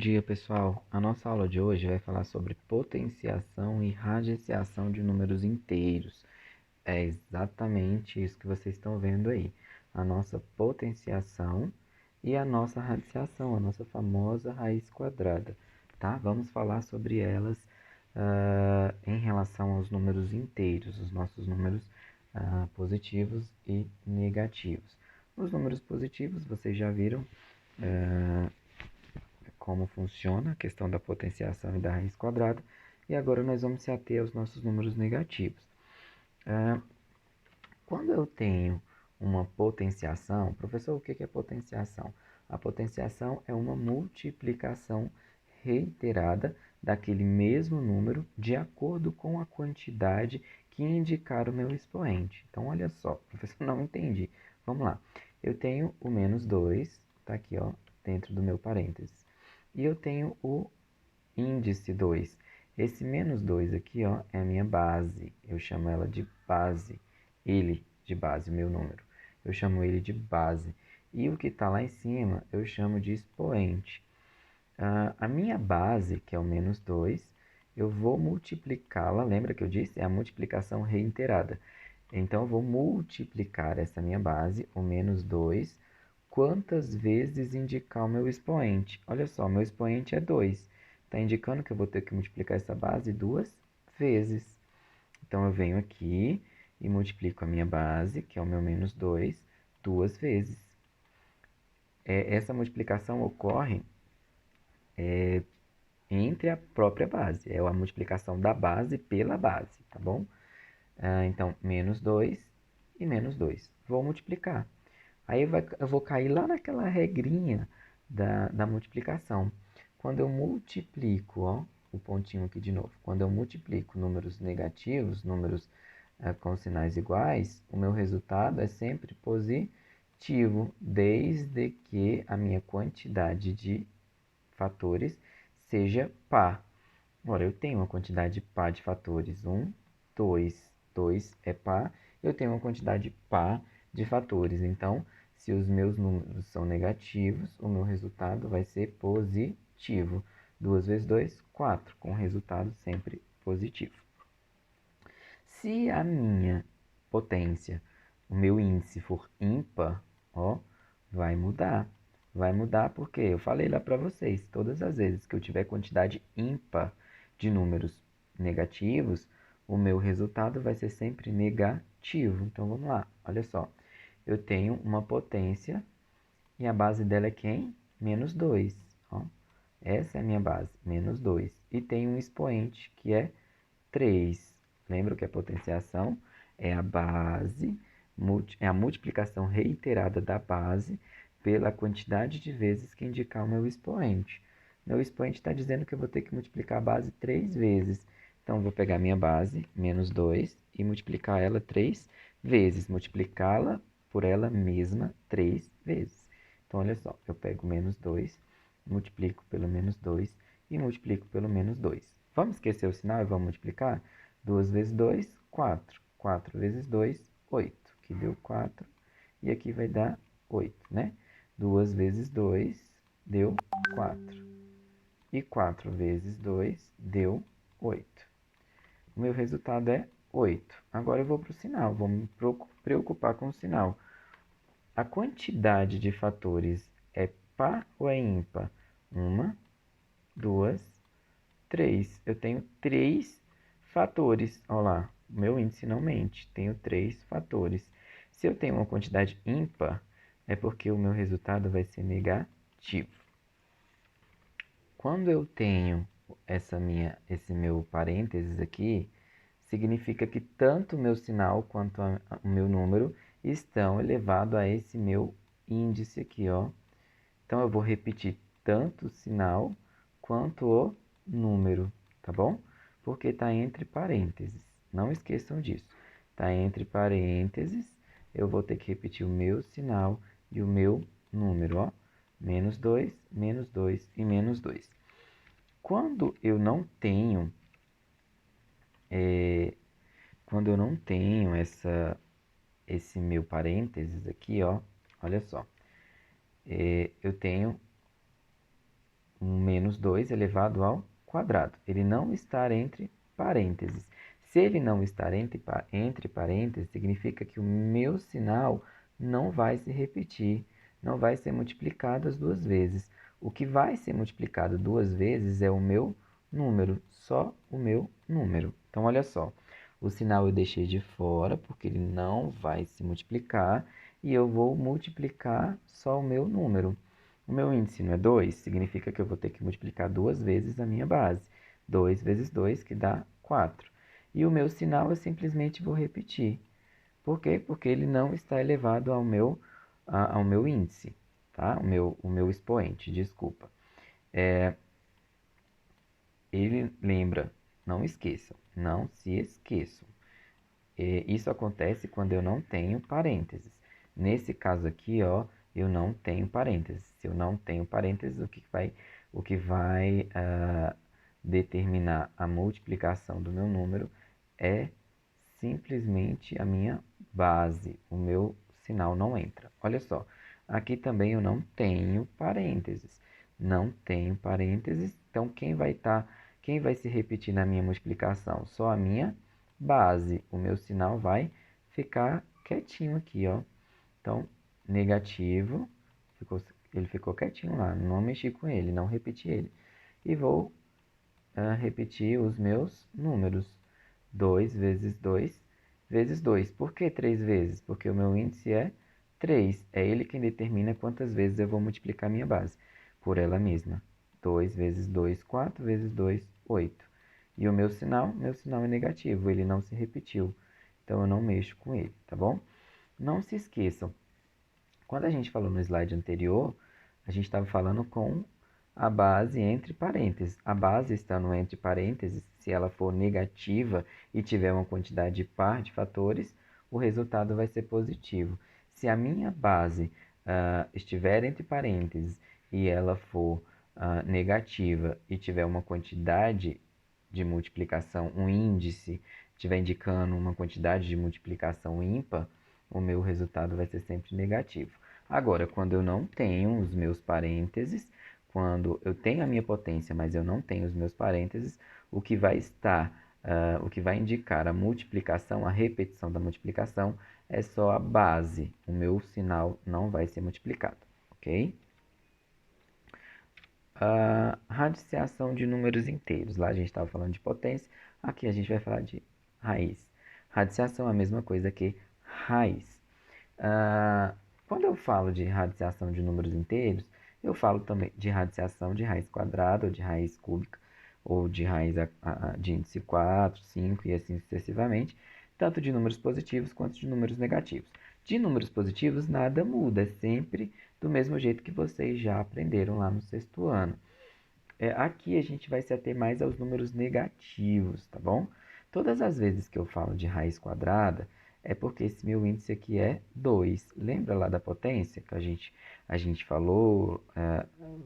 dia, pessoal. A nossa aula de hoje vai falar sobre potenciação e radiciação de números inteiros. É exatamente isso que vocês estão vendo aí. A nossa potenciação e a nossa radiciação, a nossa famosa raiz quadrada, tá? Vamos falar sobre elas em relação aos números inteiros, os nossos números positivos e negativos. Os números positivos, vocês já viram como funciona a questão da potenciação e da raiz quadrada. E agora nós vamos se ater aos nossos números negativos. Quando eu tenho uma potenciação, professor, o que é potenciação? A potenciação é uma multiplicação reiterada daquele mesmo número de acordo com a quantidade que indicar o meu expoente. Então, olha só, professor, não entendi. Vamos lá. Eu tenho o menos 2, está aqui, ó, dentro do meu parênteses. E eu tenho o índice 2. Esse menos 2 aqui, ó, é a minha base. Eu chamo ela de base. Ele de base, o meu número. Eu chamo ele de base. E o que está lá em cima, eu chamo de expoente. A minha base, que é o menos 2, eu vou multiplicá-la. Lembra que eu disse? É a multiplicação reiterada. Então, eu vou multiplicar essa minha base, o menos 2, quantas vezes indicar o meu expoente. Olha só, meu expoente é 2. Está indicando que eu vou ter que multiplicar essa base 2 vezes. Então, eu venho aqui e multiplico a minha base, que é o meu menos 2, 2 vezes. Essa multiplicação ocorre entre a própria base. É a multiplicação da base pela base, tá bom? Então, menos 2 e menos 2. Vou multiplicar. Aí eu vou cair lá naquela regrinha da multiplicação. Quando eu multiplico, ó, o pontinho aqui de novo. Quando eu multiplico números negativos, números com sinais iguais, o meu resultado é sempre positivo, desde que a minha quantidade de fatores seja par. Ora, eu tenho uma quantidade par de fatores, 1, 2, 2 é par, eu tenho uma quantidade par de fatores. Então, se os meus números são negativos, o meu resultado vai ser positivo. 2 vezes 2, 4, com resultado sempre positivo. Se a minha potência, o meu índice for ímpar, ó, vai mudar. Vai mudar porque eu falei lá para vocês, todas as vezes que eu tiver quantidade ímpar de números negativos, o meu resultado vai ser sempre negativo. Então vamos lá, olha só. Eu tenho uma potência e a base dela é quem? Menos 2. Ó. Essa é a minha base, menos 2. E tem um expoente que é 3. Lembra que a potenciação é a base, é a multiplicação reiterada da base pela quantidade de vezes que indicar o meu expoente. Meu expoente está dizendo que eu vou ter que multiplicar a base 3 vezes. Então, eu vou pegar minha base, menos 2, e multiplicar ela 3 vezes. Multiplicá-la por ela mesma 3 vezes. Então, olha só, eu pego menos 2, multiplico pelo menos 2 e multiplico pelo menos 2. Vamos esquecer o sinal e vamos multiplicar? 2 vezes 2, 4. 4 vezes 2, 8, que deu 4. E aqui vai dar 8, né? 2 vezes 2 deu 4. E 4 vezes 2 deu 8. O meu resultado é 8. Agora eu vou para o sinal, vou me preocupar com o sinal. A quantidade de fatores é par ou é ímpar? 1, 2, 3. Eu tenho 3 fatores. Olha lá, o meu índice não mente. Tenho 3 fatores. Se eu tenho uma quantidade ímpar, é porque o meu resultado vai ser negativo. Quando eu tenho esse meu parênteses aqui, significa que tanto o meu sinal quanto o meu número estão elevados a esse meu índice aqui, ó. Então, eu vou repetir tanto o sinal quanto o número, tá bom? Porque está entre parênteses. Não esqueçam disso. Está entre parênteses, eu vou ter que repetir o meu sinal e o meu número, ó. Menos 2 e menos 2. Quando eu não tenho, esse meu parênteses aqui, ó, olha só. Eu tenho um menos 2 elevado ao quadrado. Ele não está entre parênteses. Se ele não estar entre parênteses, significa que o meu sinal não vai se repetir, não vai ser multiplicado as duas vezes. O que vai ser multiplicado duas vezes é o meu número, só o meu número. Então, olha só, o sinal eu deixei de fora, porque ele não vai se multiplicar, e eu vou multiplicar só o meu número. O meu índice não é 2, significa que eu vou ter que multiplicar duas vezes a minha base. 2 vezes 2, que dá 4. E o meu sinal eu simplesmente vou repetir. Por quê? Porque ele não está elevado ao meu índice, tá? O meu expoente, desculpa. Ele lembra, não esqueçam, não se esqueçam. Isso acontece quando eu não tenho parênteses. Nesse caso aqui, ó, eu não tenho parênteses. Se eu não tenho parênteses, o que vai determinar a multiplicação do meu número é simplesmente a minha base. O meu sinal não entra. Olha só, aqui também eu não tenho parênteses. Não tenho parênteses, então quem vai se repetir na minha multiplicação? Só a minha base. O meu sinal vai ficar quietinho aqui, ó. Então, negativo, ele ficou quietinho lá, não mexi com ele, não repeti ele. E vou repetir os meus números. 2 vezes 2 vezes 2. Por que 3 vezes? Porque o meu índice é 3. É ele quem determina quantas vezes eu vou multiplicar minha base por ela mesma. 2 vezes 2, 4 vezes 2, 8. E o meu sinal é negativo, ele não se repetiu. Então eu não mexo com ele, tá bom? Não se esqueçam, quando a gente falou no slide anterior, a gente estava falando com a base entre parênteses. A base estando entre parênteses, se ela for negativa e tiver uma quantidade par de fatores, o resultado vai ser positivo. Se a minha base estiver entre parênteses e ela for negativa e tiver uma quantidade de multiplicação, um índice, estiver indicando uma quantidade de multiplicação ímpar, o meu resultado vai ser sempre negativo. Agora, quando eu não tenho os meus parênteses, quando eu tenho a minha potência, mas eu não tenho os meus parênteses, o que vai indicar a multiplicação, a repetição da multiplicação, é só a base. O meu sinal não vai ser multiplicado, ok? Radiciação de números inteiros. Lá a gente estava falando de potência, aqui a gente vai falar de raiz. Radiciação é a mesma coisa que raiz. Quando eu falo de radiciação de números inteiros, eu falo também de radiciação de raiz quadrada, ou de raiz cúbica, ou de raiz de índice 4, 5 e assim sucessivamente, tanto de números positivos quanto de números negativos. De números positivos, nada muda, é sempre do mesmo jeito que vocês já aprenderam lá no sexto ano. Aqui a gente vai se ater mais aos números negativos, tá bom? Todas as vezes que eu falo de raiz quadrada, é porque esse meu índice aqui é 2. Lembra lá da potência que a gente falou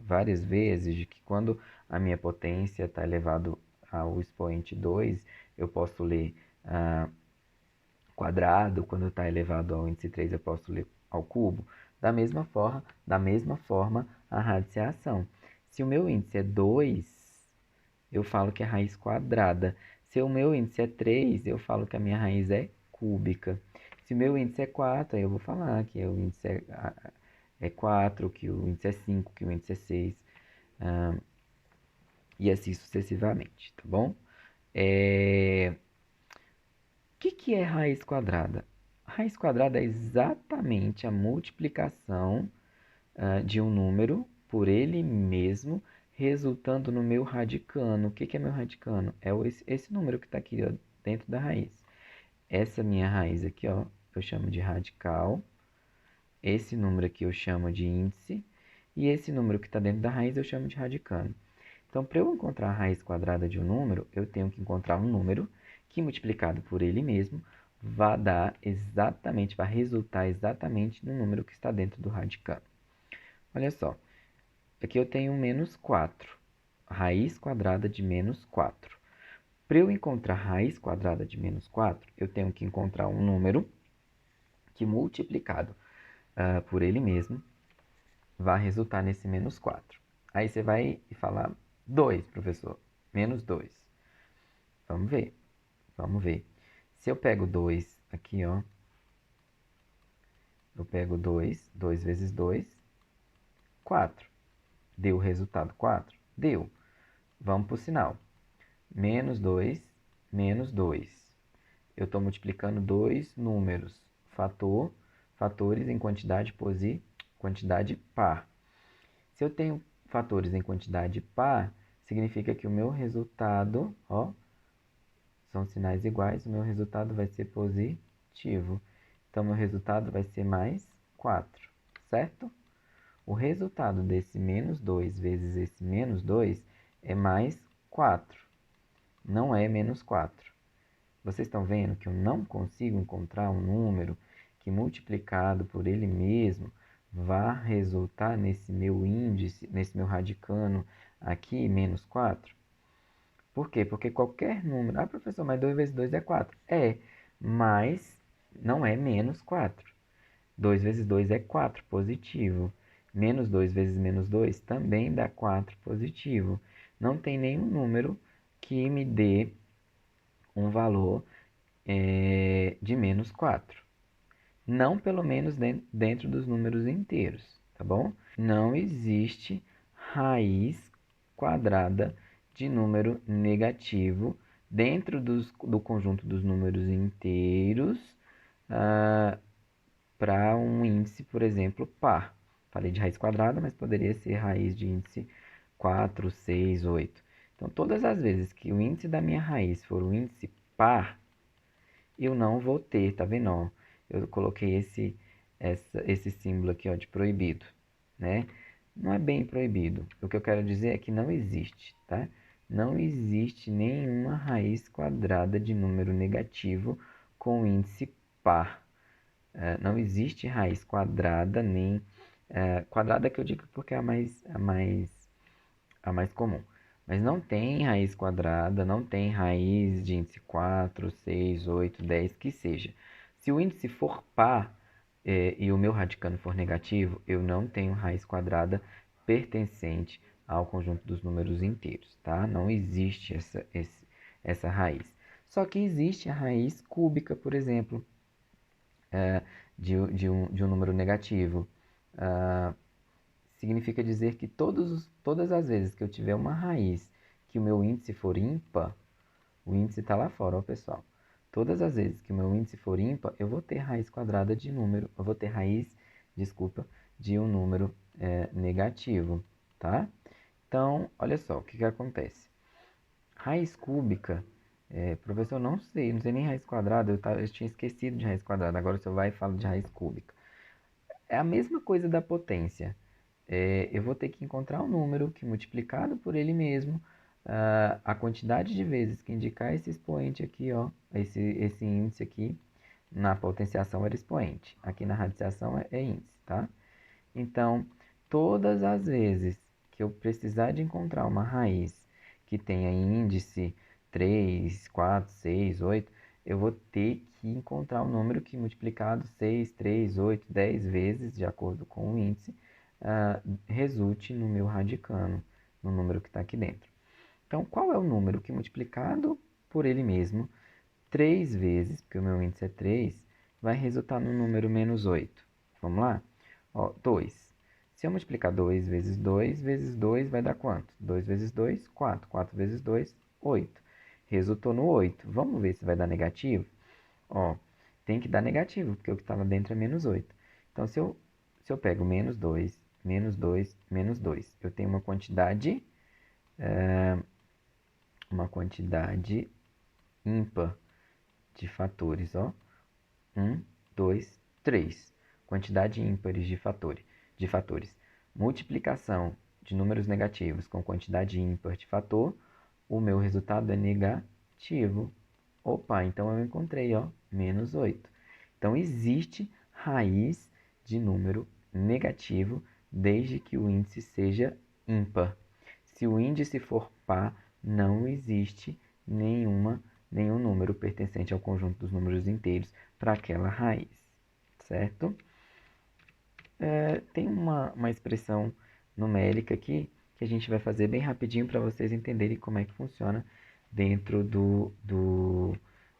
várias vezes de que quando a minha potência está elevado ao expoente 2, eu posso ler quadrado, quando está elevado ao índice 3 eu posso ler ao cubo. Da mesma forma a radiciação. Se o meu índice é 2, eu falo que é raiz quadrada. Se o meu índice é 3, eu falo que a minha raiz é cúbica. Se o meu índice é 4, aí eu vou falar que o índice é 4, que o índice é 5, que o índice é 6, e assim sucessivamente, tá bom? O que é raiz quadrada? Raiz quadrada é exatamente a multiplicação de um número por ele mesmo, resultando no meu radicano. O que é meu radicano? É esse número que está aqui, ó, dentro da raiz. Essa minha raiz aqui, ó, eu chamo de radical. Esse número aqui eu chamo de índice. E esse número que está dentro da raiz eu chamo de radicano. Então, para eu encontrar a raiz quadrada de um número, eu tenho que encontrar um número que, multiplicado por ele mesmo, vai resultar exatamente no número que está dentro do radicano. Olha só, aqui eu tenho menos 4, raiz quadrada de menos 4. Para eu encontrar a raiz quadrada de menos 4, eu tenho que encontrar um número que, multiplicado por ele mesmo, vai resultar nesse menos 4. Aí você vai falar 2, professor. Menos 2. Vamos ver. Vamos ver. Se eu pego 2 aqui, ó. Eu pego 2. 2 vezes 2, 4. Deu o resultado 4? Deu. Vamos para o sinal. Menos 2, menos 2. Eu estou multiplicando dois números. Fatores em quantidade par. Se eu tenho fatores em quantidade par, significa que o meu resultado, ó, são sinais iguais, o meu resultado vai ser positivo. Então, meu resultado vai ser mais 4, certo? O resultado desse menos 2 vezes esse menos 2 é mais 4, não é menos 4. Vocês estão vendo que eu não consigo encontrar um número que multiplicado por ele mesmo vá resultar nesse meu índice, nesse meu radicano aqui, menos 4? Por quê? Porque qualquer número... Ah, professor, mas 2 vezes 2 é 4. É, mas não é menos 4. 2 vezes 2 é 4, positivo. Menos 2 vezes menos 2 também dá 4, positivo. Não tem nenhum número que me dê um valor de menos 4. Não pelo menos dentro dos números inteiros, tá bom? Não existe raiz quadrada de número negativo dentro do conjunto dos números inteiros para um índice, por exemplo, par. Falei de raiz quadrada, mas poderia ser raiz de índice 4, 6, 8. Então, todas as vezes que o índice da minha raiz for um índice par, eu não vou ter, tá vendo? Ó, eu coloquei esse símbolo aqui, ó, de proibido, né? Não é bem proibido. O que eu quero dizer é que não existe, tá? Não existe nenhuma raiz quadrada de número negativo com índice par. Não existe raiz quadrada, nem... quadrada que eu digo porque é a mais comum. Mas não tem raiz quadrada, não tem raiz de índice 4, 6, 8, 10, que seja. Se o índice for par e o meu radicando for negativo, eu não tenho raiz quadrada pertencente ao conjunto dos números inteiros, tá? Não existe essa raiz. Só que existe a raiz cúbica, por exemplo, de um número negativo. Significa dizer que todas as vezes que eu tiver uma raiz que o meu índice for ímpar, o índice está lá fora, ó, pessoal. Todas as vezes que o meu índice for ímpar, eu vou ter raiz quadrada de número, eu vou ter raiz, desculpa, de um número negativo, tá? Então, olha só, o que acontece? Raiz cúbica, professor, não sei nem raiz quadrada, eu tinha esquecido de raiz quadrada, agora você vai e fala de raiz cúbica. É a mesma coisa da potência. Eu vou ter que encontrar um número que, multiplicado por ele mesmo, a quantidade de vezes que indicar esse expoente aqui, ó, esse índice aqui, na potenciação era expoente, aqui na radiciação é índice, tá? Então, todas as vezes que eu precisar de encontrar uma raiz que tenha índice 3, 4, 6, 8, eu vou ter que encontrar um número que, multiplicado 6, 3, 8, 10 vezes, de acordo com o índice, resulte no meu radicano, no número que está aqui dentro. Então, qual é o número que, multiplicado por ele mesmo, 3 vezes, porque o meu índice é 3, vai resultar no número menos 8? Vamos lá? Ó, 2. Se eu multiplicar 2 vezes 2 vai dar quanto? 2 vezes 2, 4. 4 vezes 2, 8. Resultou no 8. Vamos ver se vai dar negativo? Ó, tem que dar negativo, porque o que está lá dentro é menos 8. Então, se eu pego menos 2, menos 2, menos 2, eu tenho uma quantidade ímpar de fatores, ó. 1, 2, 3. Quantidade ímpares de fatores. Multiplicação de números negativos com quantidade ímpar de fator, o meu resultado é negativo. Opa, então eu encontrei, ó, menos 8. Então existe raiz de número negativo desde que o índice seja ímpar. Se o índice for par, não existe nenhum número pertencente ao conjunto dos números inteiros para aquela raiz, certo? Tem uma expressão numérica aqui que que a gente vai fazer bem rapidinho para vocês entenderem como é que funciona dentro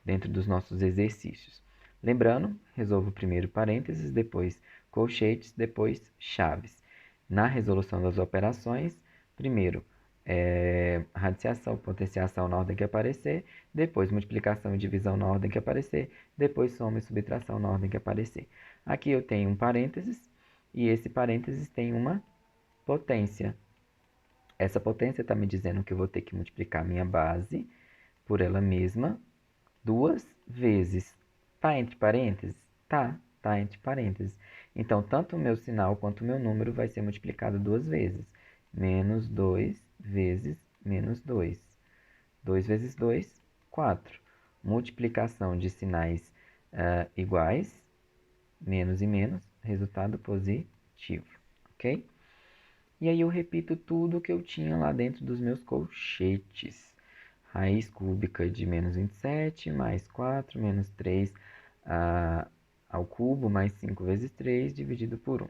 dentro dos nossos exercícios. Lembrando, resolvo primeiro parênteses, depois colchetes, depois chaves. Na resolução das operações, primeiro radiciação, potenciação na ordem que aparecer, depois multiplicação e divisão na ordem que aparecer, depois soma e subtração na ordem que aparecer. Aqui eu tenho um parênteses e esse parênteses tem uma potência. Essa potência está me dizendo que eu vou ter que multiplicar a minha base por ela mesma 2 vezes. Tá entre parênteses? Tá entre parênteses. Então, tanto o meu sinal quanto o meu número vai ser multiplicado 2 vezes. Menos 2 vezes menos 2. 2 vezes 2, 4. Multiplicação de sinais iguais, menos e menos, resultado positivo, ok? E aí eu repito tudo que eu tinha lá dentro dos meus colchetes. Raiz cúbica de menos 27, mais 4, menos 3 ao cubo, mais 5 vezes 3, dividido por 1.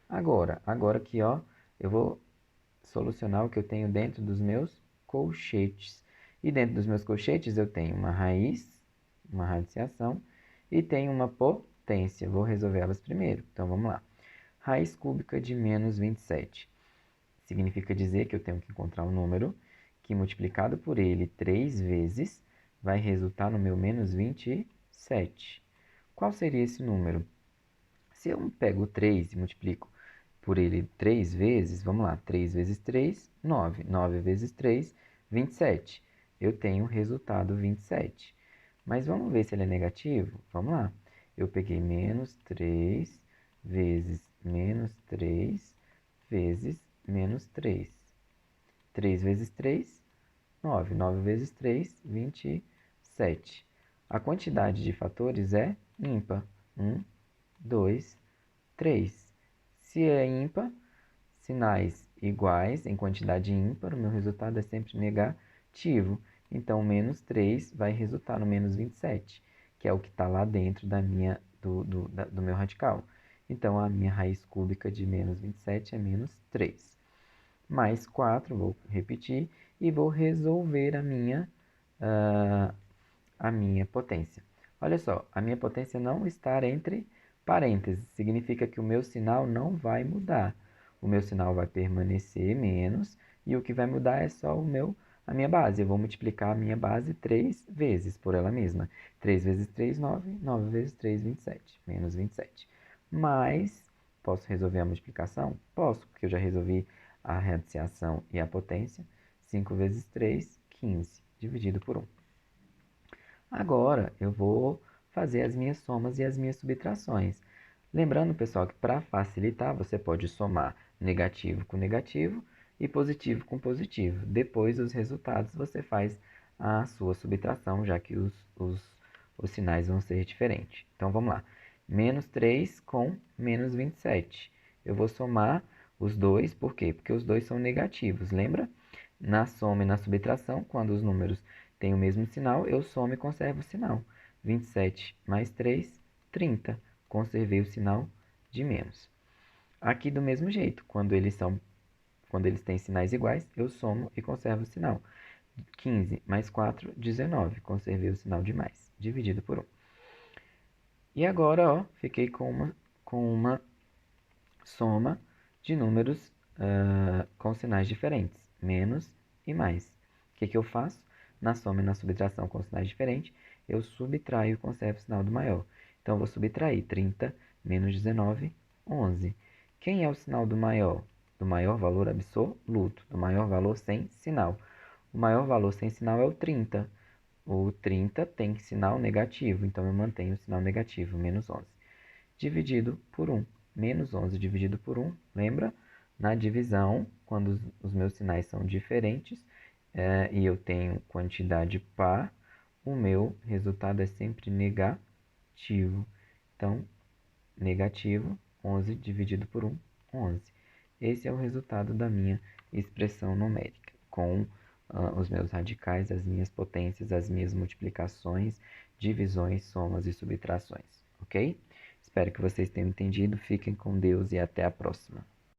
Agora aqui, ó, eu vou solucionar o que eu tenho dentro dos meus colchetes. E dentro dos meus colchetes eu tenho uma raiz, uma radiciação, e tenho uma potência. Vou resolver elas primeiro. Então, vamos lá. Raiz cúbica de menos 27. Significa dizer que eu tenho que encontrar um número que multiplicado por ele 3 vezes vai resultar no meu menos 27. Qual seria esse número? Se eu pego 3 e multiplico por ele 3 vezes, vamos lá, 3 vezes 3, 9. 9 vezes 3, 27. Eu tenho o resultado 27. Mas vamos ver se ele é negativo? Vamos lá. Eu peguei menos 3 vezes menos 3 vezes menos 3. 3 vezes 3, 9. 9 vezes 3, 27. A quantidade de fatores é ímpar. 1, 2, 3. Se é ímpar, sinais iguais em quantidade ímpar, o meu resultado é sempre negativo. Então, menos 3 vai resultar no menos 27, que é o que está lá dentro do meu radical. Então, a minha raiz cúbica de menos 27 é menos 3. Mais 4, vou repetir, e vou resolver a minha potência. Olha só, a minha potência não está entre parênteses, significa que o meu sinal não vai mudar. O meu sinal vai permanecer menos e o que vai mudar é só a minha base. Eu vou multiplicar a minha base 3 vezes por ela mesma. 3 vezes 3, 9. 9 vezes 3, 27. Menos 27. Mas, posso resolver a multiplicação? Posso, porque eu já resolvi a radiciação e a potência. 5 vezes 3, 15, dividido por 1. Agora, eu vou fazer as minhas somas e as minhas subtrações. Lembrando, pessoal, que para facilitar, você pode somar negativo com negativo e positivo com positivo. Depois, os resultados, você faz a sua subtração, já que os sinais vão ser diferentes. Então, vamos lá. Menos 3 com menos 27. Eu vou somar os dois, por quê? Porque os dois são negativos, lembra? Na soma e na subtração, quando os números têm o mesmo sinal, eu somo e conservo o sinal. 27 mais 3, 30. Conservei o sinal de menos. Aqui do mesmo jeito, quando eles têm sinais iguais, eu somo e conservo o sinal. 15 mais 4, 19. Conservei o sinal de mais, dividido por 1. E agora, ó, fiquei com uma soma de números com sinais diferentes, menos e mais. O que eu faço? Na soma e na subtração com sinais diferentes, eu subtraio e conservo o sinal do maior. Então, eu vou subtrair 30 menos 19, 11. Quem é o sinal do maior? Do maior valor absoluto, do maior valor sem sinal. O maior valor sem sinal é o 30. O 30 tem sinal negativo, então eu mantenho o sinal negativo, menos 11. Dividido por 1. Menos 11 dividido por 1, lembra? Na divisão, quando os meus sinais são diferentes e eu tenho quantidade par, o meu resultado é sempre negativo. Então, negativo, 11 dividido por 1, 11. Esse é o resultado da minha expressão numérica, com os meus radicais, as minhas potências, as minhas multiplicações, divisões, somas e subtrações, ok? Espero que vocês tenham entendido. Fiquem com Deus e até a próxima.